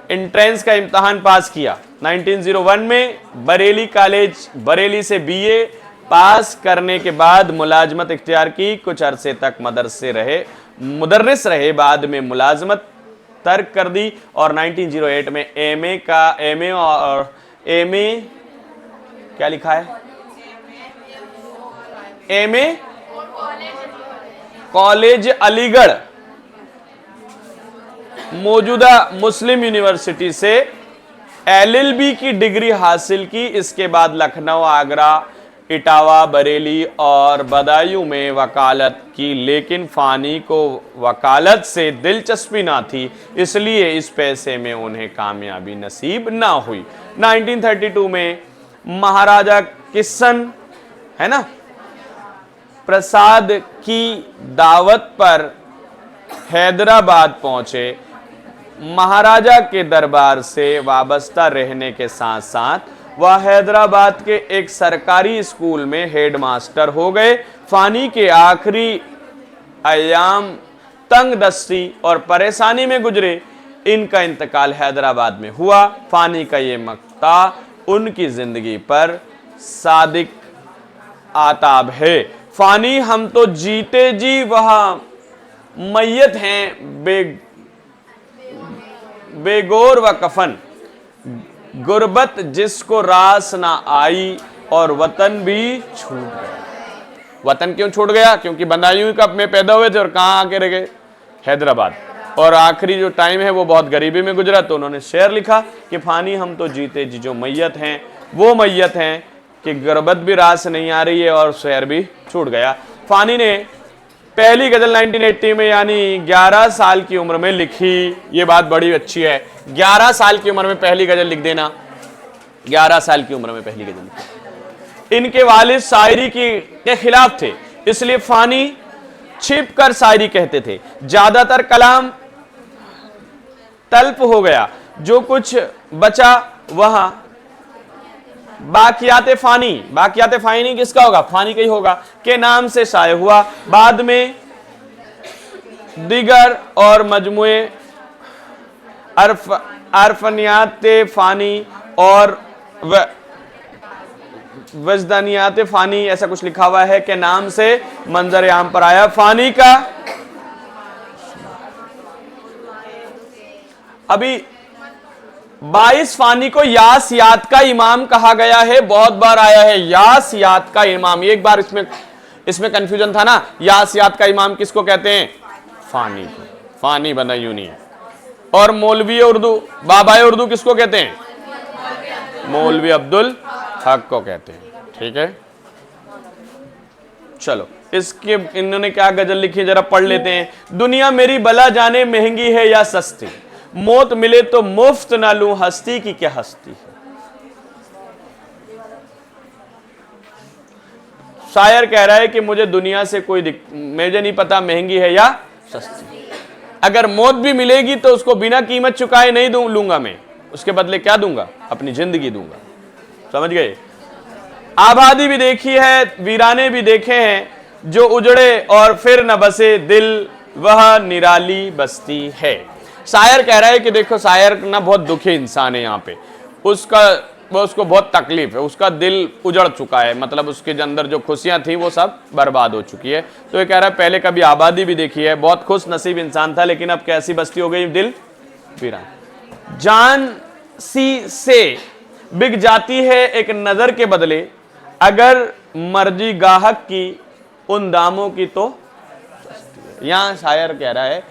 एंट्रेंस का इम्तहान पास किया। 1901 में बरेली कॉलेज, बरेली से बीए पास करने के बाद मुलाजमत इख्तियार की। कुछ अरसे तक मुदर्रिस रहे, बाद में मुलाजमत तर्क कर दी और 1908 में एमए क्या लिखा है? एमए कॉलेज अलीगढ़, मौजूदा मुस्लिम यूनिवर्सिटी से एलएलबी की डिग्री हासिल की। इसके बाद लखनऊ, आगरा, इटावा, बरेली और बदायूं में वकालत की, लेकिन फानी को वकालत से दिलचस्पी ना थी, इसलिए इस पैसे में उन्हें कामयाबी नसीब ना हुई। 1932 में महाराजा किशन, है ना, प्रसाद की दावत पर हैदराबाद पहुंचे। महाराजा के दरबार से वाबस्ता रहने के साथ साथ वह हैदराबाद के एक सरकारी स्कूल में हेडमास्टर हो गए। फानी के आखिरी अयाम तंगदस्ती और परेशानी में गुजरे। इनका इंतकाल हैदराबाद में हुआ। फानी का ये मक्ता उनकी जिंदगी पर सादिक आताब है। फानी, हम तो जीते जी वहां मैयत हैं, बेगोर व कफन, गुर्बत जिसको रास ना आई और वतन भी छूट गया। वतन क्यों छूट गया? क्योंकि बदायूं कब में पैदा हुए थे और कहां आके रह गए? हैदराबाद। और आखिरी जो टाइम है वो बहुत गरीबी में गुजरा, तो उन्होंने शेर लिखा कि फानी, हम तो जीते जी जो मैयत हैं वो मैयत हैं कि गुर्बत भी रास नहीं आ रही है और शेर भी छूट गया। फानी ने पहली गजल 1980 में यानी 11 साल की उम्र में लिखी। ये बात बड़ी अच्छी है, 11 साल की उम्र में पहली गजल लिख देना। 11 साल की उम्र में पहली गजल लिखी। इनके वालिद शायरी के खिलाफ थे, इसलिए फानी छिप कर शायरी कहते थे। ज्यादातर कलाम तल्फ हो गया, जो कुछ बचा वहां बाकियाते फानी किसका होगा? फानी का ही होगा, के नाम से शाये हुआ। बाद में दिगर और मजमुए अरफनियाते फानी और वजदानियाते फानी, ऐसा कुछ लिखा हुआ है, के नाम से मंजर आम पर आया। फानी का अभी 22 फानी को यासियात का इमाम कहा गया है, बहुत बार आया है यासियात का इमाम। एक बार इसमें कंफ्यूजन था ना, यासियात का इमाम किसको कहते हैं? फानी को। फानी बना यूं नहीं है। और मौलवी उर्दू, बाबाए उर्दू किसको कहते हैं? मौलवी अब्दुल हक को कहते हैं। ठीक है, चलो इसके इन्होंने क्या गजल लिखी जरा पढ़ लेते हैं। दुनिया मेरी बला जाने महंगी है या सस्ती, मौत मिले तो मुफ्त ना लूं, हस्ती की क्या हस्ती है। शायर कह रहा है कि मुझे दुनिया से कोई मुझे नहीं पता महंगी है या सस्ती, अगर मौत भी मिलेगी तो उसको बिना कीमत चुकाए नहीं लूंगा मैं, उसके बदले क्या दूंगा? अपनी जिंदगी दूंगा। समझ गए? आबादी भी देखी है, वीराने भी देखे हैं, जो उजड़े और फिर न बसे दिल वह निराली बस्ती है। शायर कह रहा है कि देखो, शायर ना बहुत दुखी इंसान है यहाँ पे, उसको बहुत तकलीफ है, उसका दिल उजड़ चुका है, मतलब उसके अंदर जो खुशियां थी वो सब बर्बाद हो चुकी है। तो ये कह रहा है पहले कभी आबादी भी देखी है, बहुत खुश नसीब इंसान था, लेकिन अब कैसी बस्ती हो गई, दिल वीरान। जान सी से बिक जाती है एक नजर के बदले, अगर मर्जी गाहक की उन दामों की तो। यहां शायर कह रहा है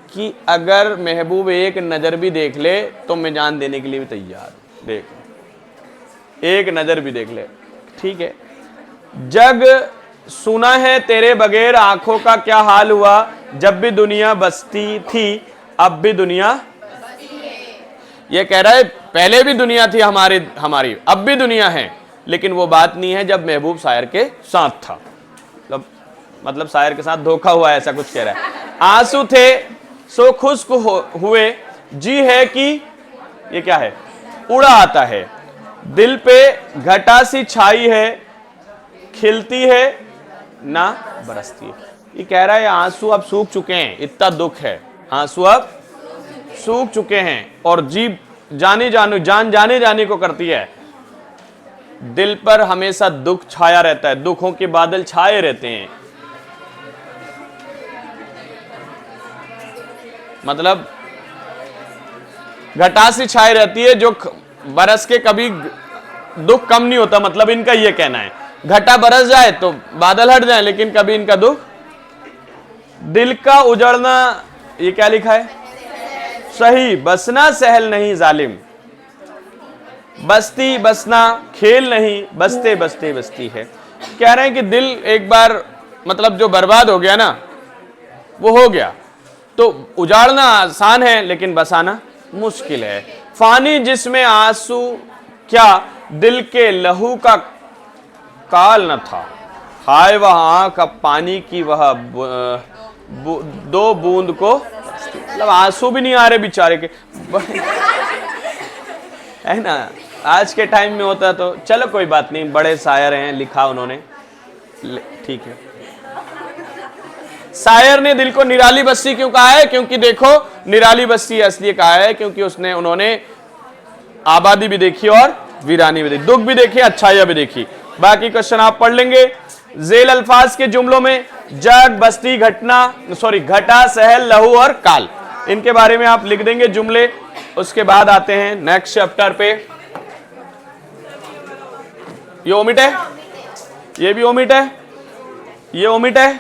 कि अगर महबूब एक नजर भी देख ले तो मैं जान देने के लिए भी तैयार। देख, एक नजर भी देख ले, ठीक है। जग सुना है तेरे बगैर आंखों का क्या हाल हुआ, जब भी दुनिया बसती थी अब भी दुनिया बसती है। ये कह रहा है पहले भी दुनिया थी हमारी, अब भी दुनिया है, लेकिन वो बात नहीं है जब महबूब शायर के साथ था। मतलब शायर के साथ धोखा हुआ, ऐसा कुछ कह रहा है। आंसू थे सो खुश्क हुए, जी है कि ये क्या है, उड़ा आता है, दिल पे घटा सी छाई है, खिलती है ना बरसती है। ये कह रहा है आंसू अब सूख चुके हैं, इतना दुख है, आंसू अब सूख चुके हैं और जीभ जाने जाने को करती है। दिल पर हमेशा दुख छाया रहता है, दुखों के बादल छाए रहते हैं। मतलब घटा सी छाई रहती है, जो बरस के कभी दुख कम नहीं होता। मतलब इनका ये कहना है, घटा बरस जाए तो बादल हट जाए, लेकिन कभी इनका दुख। दिल का उजड़ना, ये क्या लिखा है, सही बसना सहल नहीं जालिम, बस्ती बसना खेल नहीं, बसते बसते बस्ती है। कह रहे हैं कि दिल एक बार मतलब जो बर्बाद हो गया ना, वो हो गया, तो उजाड़ना आसान है लेकिन बसाना मुश्किल है। फानी जिसमें आंसू क्या दिल के लहू का काल न था, हाय वह आंख अब पानी की वह दो बूंद को, मतलब आंसू भी नहीं आ रहे बेचारे के है ना। आज के टाइम में होता तो चलो कोई बात नहीं, बड़े शायर हैं, लिखा उन्होंने, ठीक है। शायर ने दिल को निराली बस्ती क्यों कहा है? क्योंकि देखो निराली बस्ती इसलिए कहा है क्योंकि उन्होंने आबादी भी देखी और वीरानी भी देखी, दुख भी देखी, अच्छाइयां भी देखी। बाकी क्वेश्चन आप पढ़ लेंगे। जेल अल्फाज के जुमलों में जग, बस्ती, घटा, सहल, लहू और काल, इनके बारे में आप लिख देंगे जुमले। उसके बाद आते हैं नेक्स्ट चैप्टर पे। ये ओमिट है, ये भी ओमिट है, ये ओमिट है।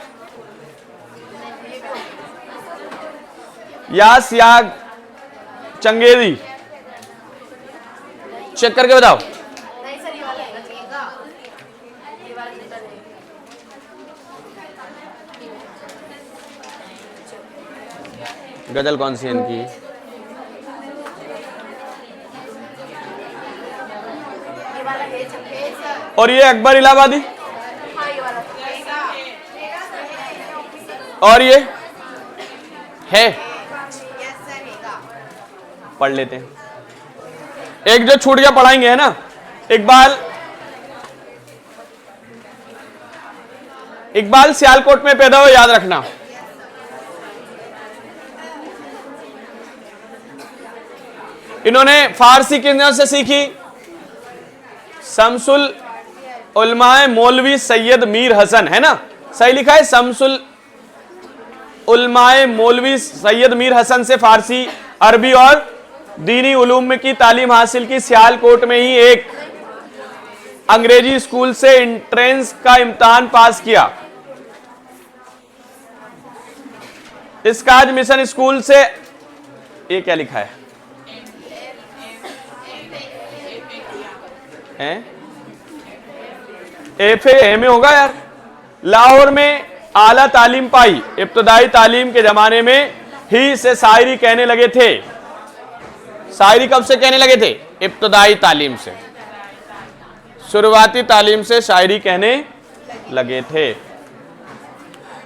यास याग चंगेरी चेक करके बताओ। गजल कौन सी है इनकी? और ये अकबर इलाहाबादी, और ये है, पढ़ लेते हैं। एक जो छूट गया पढ़ाएंगे, है ना। इकबाल सियालकोट में पैदा हुए, याद रखना। इन्होंने फारसी किन से सीखी? शमसुल उलमाए मौलवी सैयद मीर हसन, है ना, सही लिखा है। शमसुल उलमाए मौलवी सैयद मीर हसन से फारसी, अरबी और दीनी उलूम में की तालीम हासिल की, सियालकोट में ही एक अंग्रेजी स्कूल से एंट्रेंस का इम्तिहान पास किया। इसकाज मिशन स्कूल से, ये क्या लिखा है? FA में होगा यार। लाहौर में आला तालीम पाई, इब्तदाई तालीम के जमाने में ही से शायरी कहने लगे थे। शायरी कब से कहने लगे थे? इब्तदाई तालीम से, शुरुआती तालीम से शायरी कहने लगे थे।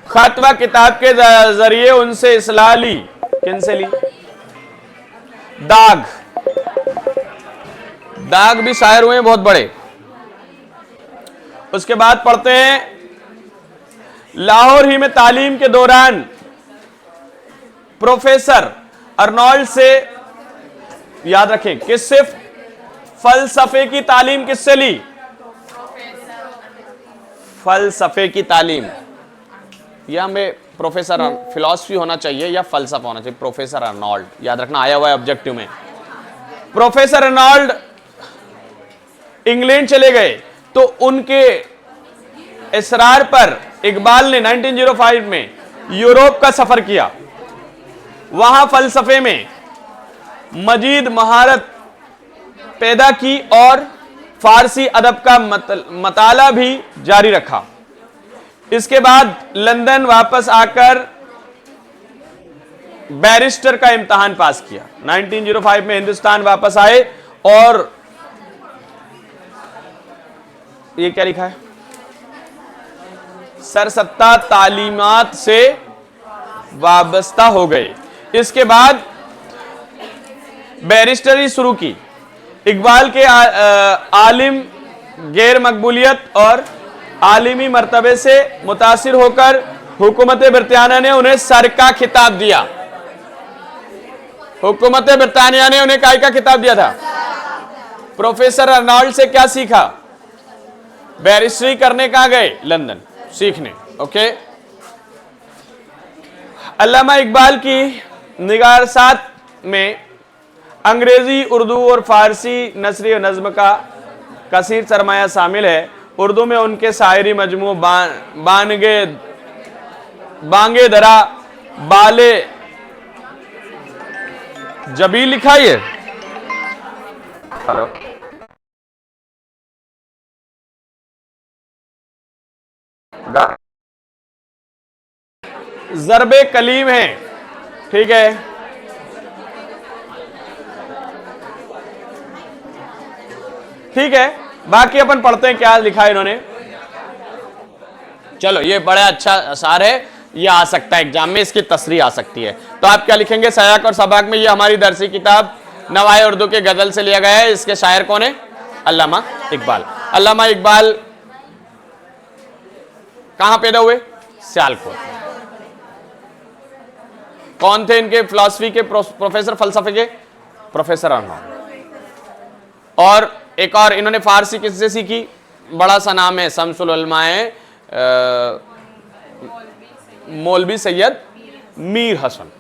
खत व किताब के जरिए उनसे इस्लाह ली। किनसे ली? दाग, दाग भी शायर हुए बहुत बड़े। उसके बाद पढ़ते हैं, लाहौर ही में तालीम के दौरान प्रोफेसर अर्नोल्ड से, याद रखें, किससे फलसफे की तालीम किससे ली? फलसफे की तालीम, या हमें प्रोफेसर फिलॉसफी होना चाहिए या फलसफा होना चाहिए? प्रोफेसर अर्नोल्ड, याद रखना, आया हुआ है ऑब्जेक्टिव में। प्रोफेसर अर्नोल्ड इंग्लैंड चले गए तो उनके इसरार पर इकबाल ने 1905 में यूरोप का सफर किया। वहां फलसफे में मजीद महारत पैदा की और फारसी अदब का मताला भी जारी रखा। इसके बाद लंदन वापस आकर बैरिस्टर का इम्तिहान पास किया। 1905 में हिंदुस्तान वापस आए और ये क्या लिखा है? सरसत्ता तालीमात से वाबस्ता हो गए। इसके बाद बैरिस्टरी शुरू की। इकबाल के आलिम गैर मकबूलियत और आलिमी मर्तबे से मुतासिर होकर हुकूमत ब्रितानिया ने उन्हें सर का खिताब दिया। हुकूमत ब्रितानिया ने उन्हें काय का खिताब दिया था? प्रोफेसर अर्नोल्ड से क्या सीखा? बैरिस्टरी करने कहां गए? लंदन सीखने। ओके। अल्लामा इकबाल की निगारसात में अंग्रेजी, उर्दू और फारसी नसरी और नज्म का कसीर सरमाया शामिल है। उर्दू में उनके शायरी मजमू बांगे दरा, बाले जबी लिखा है। हेलो, ज़रबे कलीम है, ठीक है। ठीक है, बाकी अपन पढ़ते हैं क्या लिखा है इन्होंने। चलो, ये बड़ा अच्छा असार है, ये आ सकता है एग्जाम में, इसकी तस्रीह आ सकती है। तो आप क्या लिखेंगे? सयाक और सबाक में, ये हमारी दरसी किताब नवाए उर्दू के गजल से लिया गया है। इसके शायर कौन है? अल्लामा इकबाल। अल्लामा इकबाल कहां पैदा हुए? सियालकोट। कौन थे इनके फिलॉसफी के प्रोफेसर, फलसफे के? Professor Arnold. और एक और इन्होंने फारसी किससे सीखी? बड़ा सा नाम है, शम्सुल उलमाए मौलवी सैयद मीर हसन,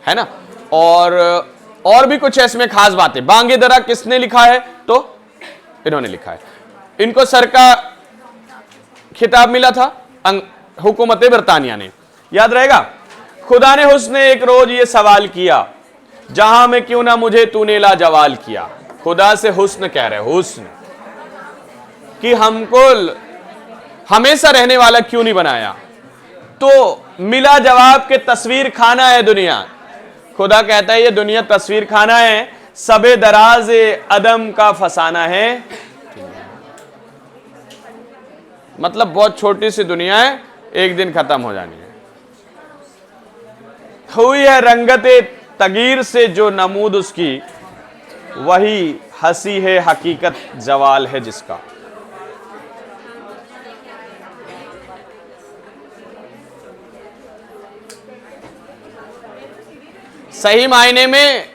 है ना। और भी कुछ है इसमें खास बातें। बांगे दरा किसने लिखा है? तो इन्होंने लिखा है। इनको सर का खिताब मिला था हुकूमत ब्रितानिया ने, याद रहेगा। खुदा ने हुस्न एक रोज ये सवाल किया, जहां में क्यों ना मुझे तूने लाजवाल किया। खुदा से हुस्न कह रहे, हुस्न कि हमको हमेशा रहने वाला क्यों नहीं बनाया? तो मिला जवाब के तस्वीर खाना है दुनिया। खुदा कहता है ये दुनिया तस्वीर खाना है, सबे दराज अदम का फसाना है। मतलब बहुत छोटी सी दुनिया है, एक दिन खत्म हो जानी है। हुई है रंगते तगीर से जो नमूद उसकी, वही हंसी है हकीकत जवाल है जिसका। सही मायने में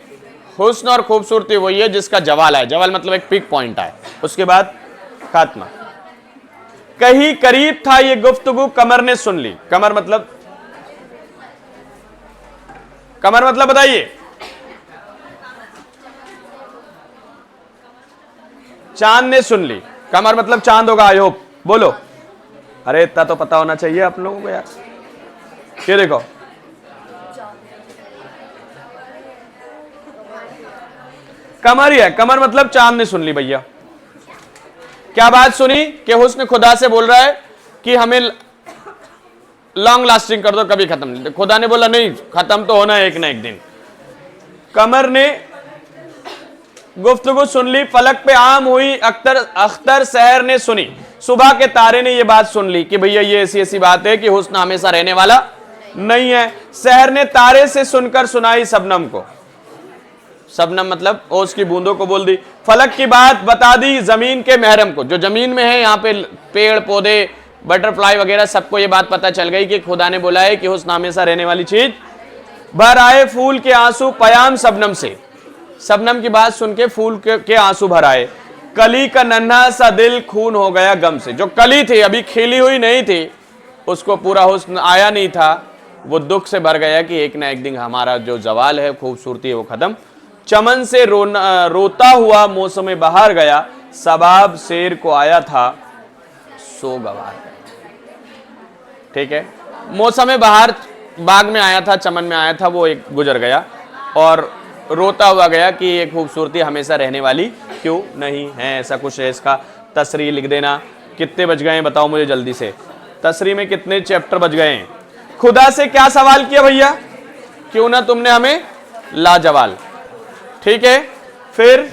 हुस्न और खूबसूरती वही है जिसका जवाल है। जवाल मतलब एक पीक पॉइंट है। उसके बाद खात्मा। कहीं करीब था ये गुफ्तगू कमर ने सुन ली। कमर मतलब बताइए। चांद ने सुन ली, कमर मतलब चांद होगा, आई होप, बोलो। अरे इतना तो पता होना चाहिए आप लोगों को यार। ये देखो, कमर ही है, कमर मतलब चांद ने सुन ली भैया। क्या बात सुनी कि हुस्न खुदा से बोल रहा है कि हमें लॉन्ग लास्टिंग कर दो, कभी खत्म नहीं। खुदा ने बोला नहीं, खत्म तो होना है एक ना एक दिन। कमर ने गुफ्तगू सुन ली, फलक पे आम हुई, अख्तर सहर ने सुनी, सुबह के तारे ने ये बात सुन ली कि भैया ये ऐसी ऐसी बात है कि हुस्न हमेशा रहने वाला नहीं है। सहर ने तारे से सुनकर सुनाई शबनम को, शबनम मतलब ओस की बूंदों को बोल दी। फलक की बात बता दी जमीन के महरम को, जो जमीन में है, यहाँ पे पेड़ पौधे बटरफ्लाई वगैरह सबको ये बात पता चल गई कि खुदा ने बोला है कि हुस्न हमेशा रहने वाली चीज। भर आए फूल के आंसू पयाम शबनम से, शबनम की बात सुन के फूल के आंसू भर आए। कली का नन्हा सा दिल खून हो गया गम से, जो कली थी अभी खिली हुई नहीं थी, उसको पूरा हुस्न आया नहीं था, वो दुख से भर गया कि एक ना एक दिन हमारा जो जवाल है, खूबसूरती है, वो खत्म। चमन से रोता हुआ मौसम बहार गया, सबाब शेर को आया था सो गवार गया। ठीक है, मौसम बहार बाग में आया था, चमन में आया था, वो एक गुजर गया और रोता हुआ गया कि ये खूबसूरती हमेशा रहने वाली क्यों नहीं है। ऐसा कुछ है इसका। तसरी लिख देना। कितने बज गए हैं बताओ मुझे जल्दी से, तसरी में कितने चैप्टर बज गए हैं। खुदा से क्या सवाल किया भैया, क्यों ना तुमने हमें लाजवाल। ठीक है, फिर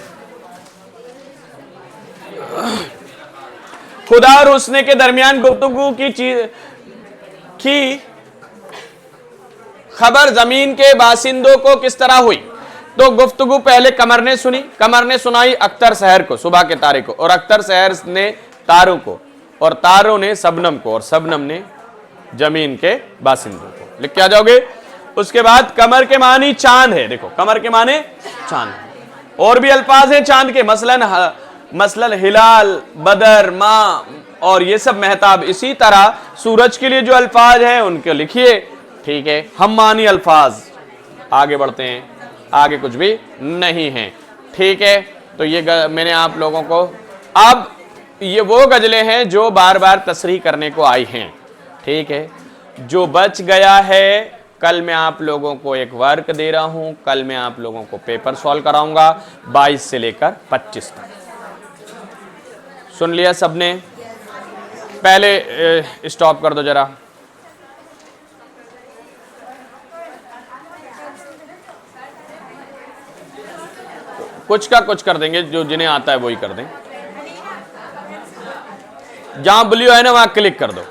खुदा और हुस्न के दरमियान गुफ्तगू की चीज की खबर जमीन के बासिंदों को किस तरह हुई। तो गुफ्तगू पहले कमर ने सुनी, कमर ने सुनाई अख्तर सहर को, सुबह के तारे को, और अख्तर सहर ने तारों को, और तारों ने शबनम को, और शबनम ने जमीन के बासिंदों को। लिख के आ जाओगे। उसके बाद कमर के मानी चांद है, देखो कमर के माने चांद। और भी अल्फाज हैं चांद के, मसलन हिलाल, बदर, माँ और ये सब महताब। इसी तरह सूरज के लिए जो अल्फाज हैं उनके लिखिए। ठीक है, हम मानी अल्फाज। आगे बढ़ते हैं, आगे कुछ भी नहीं है। ठीक है, तो ये मैंने आप लोगों को, अब ये वो गजलें हैं जो बार बार तसरीह करने को आई हैं। ठीक है, जो बच गया है, कल मैं आप लोगों को एक वर्क दे रहा हूं, कल मैं आप लोगों को पेपर सॉल्व कराऊंगा 22 से लेकर 25 तक। सुन लिया सबने? पहले स्टॉप कर दो जरा। कुछ का कुछ कर देंगे, जो जिन्हें आता है वही कर दें। जहां ब्लू है ना वहां क्लिक कर दो।